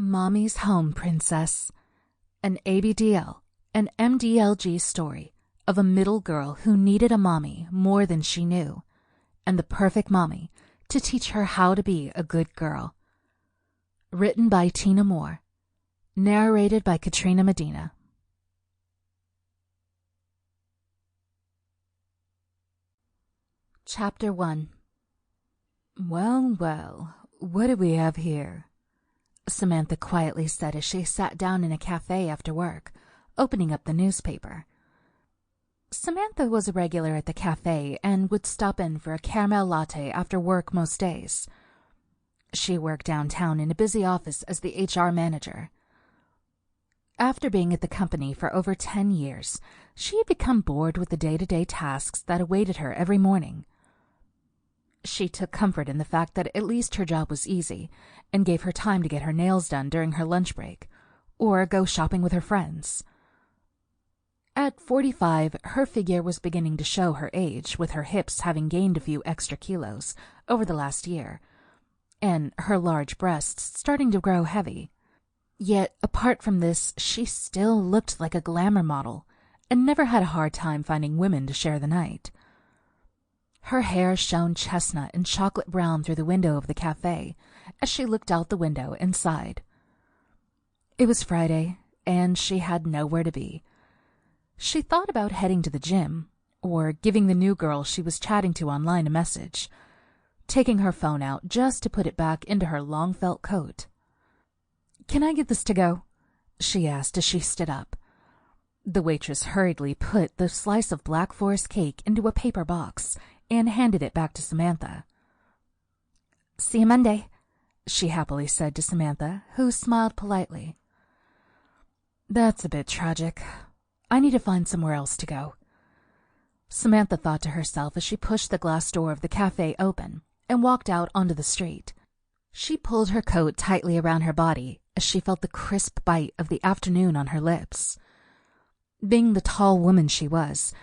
Mommy's Home, Princess. An ABDL, an MDLG story of a middle girl who needed a mommy more than she knew, and the perfect mommy to teach her how to be a good girl. Written by Tina Moore. Narrated by Katrina Medina. Chapter 1. Well, well, what do we have here? Samantha quietly said as she sat down in a cafe after work, opening up the newspaper. Samantha was a regular at the cafe and would stop in for a caramel latte after work most days. She worked downtown in a busy office as the HR manager. After being at the company for over 10 years, she had become bored with the day-to-day tasks that awaited her every morning. She took comfort in the fact that at least her job was easy and gave her time to get her nails done during her lunch break or go shopping with her friends. At 45, her figure was beginning to show her age, with her hips having gained a few extra kilos over the last year, and her large breasts starting to grow heavy. Yet, apart from this, she still looked like a glamour model and never had a hard time finding women to share the night. Her hair shone chestnut and chocolate brown through the window of the cafe as she looked out the window and sighed. It was Friday, and she had nowhere to be. She thought about heading to the gym, or giving the new girl she was chatting to online a message, taking her phone out just to put it back into her long felt coat. "Can I get this to go?" she asked as she stood up. The waitress hurriedly put the slice of Black Forest cake into a paper box and handed it back to Samantha. "See you Monday," she happily said to Samantha, who smiled politely. "That's a bit tragic. I need to find somewhere else to go," Samantha thought to herself as she pushed the glass door of the cafe open and walked out onto the street. She pulled her coat tightly around her body as she felt the crisp bite of the afternoon on her lips. Being the tall woman she was,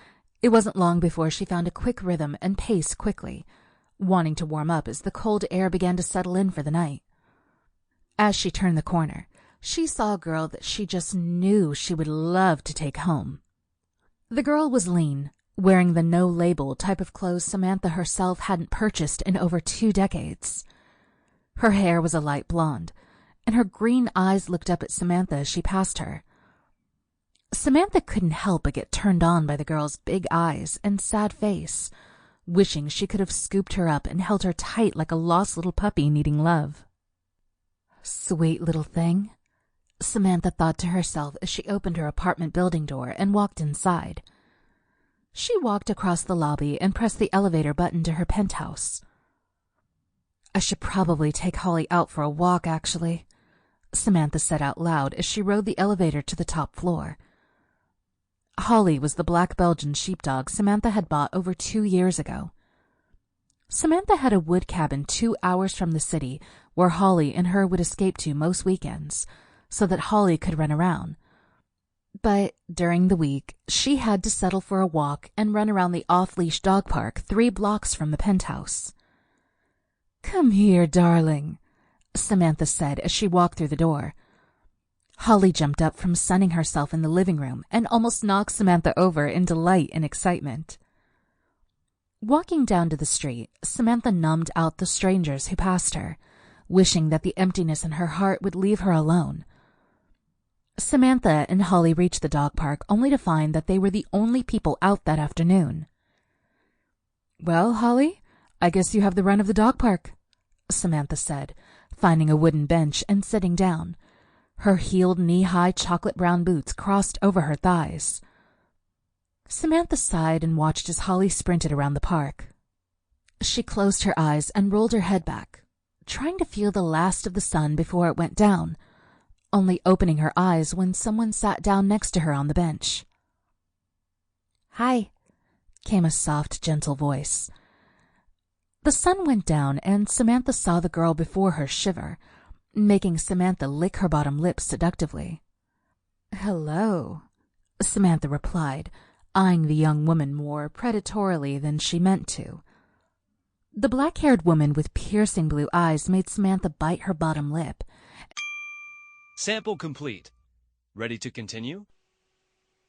it wasn't long before she found a quick rhythm and paced quickly, wanting to warm up as the cold air began to settle in for the night. As she turned the corner, she saw a girl that she just knew she would love to take home. The girl was lean, wearing the no-label type of clothes Samantha herself hadn't purchased in over 2 decades. Her hair was a light blonde, and her green eyes looked up at Samantha as she passed her. Samantha couldn't help but get turned on by the girl's big eyes and sad face, wishing she could have scooped her up and held her tight like a lost little puppy needing love. "Sweet little thing," Samantha thought to herself as she opened her apartment building door and walked inside. She walked across the lobby and pressed the elevator button to her penthouse. "I should probably take Holly out for a walk, actually," Samantha said out loud as she rode the elevator to the top floor. Holly was the black Belgian sheepdog Samantha had bought over 2 years ago. Samantha had a wood cabin 2 hours from the city where Holly and her would escape to most weekends, so that Holly could run around. But during the week, she had to settle for a walk and run around the off-leash dog park 3 blocks from the penthouse. "Come here, darling," Samantha said as she walked through the door. Holly jumped up from sunning herself in the living room and almost knocked Samantha over in delight and excitement. Walking down to the street, Samantha numbed out the strangers who passed her, wishing that the emptiness in her heart would leave her alone. Samantha and Holly reached the dog park only to find that they were the only people out that afternoon. "Well, Holly, I guess you have the run of the dog park," Samantha said, finding a wooden bench and sitting down. Her heeled knee-high chocolate brown boots crossed over her thighs. Samantha sighed and watched as Holly sprinted around the park. She closed her eyes and rolled her head back, trying to feel the last of the sun before it went down, only opening her eyes when someone sat down next to her on the bench. "Hi," came a soft, gentle voice. The sun went down and Samantha saw the girl before her shiver, making Samantha lick her bottom lip seductively. "Hello," Samantha replied, eyeing the young woman more predatorily than she meant to. The black-haired woman with piercing blue eyes made Samantha bite her bottom lip, Sample complete. Ready to continue?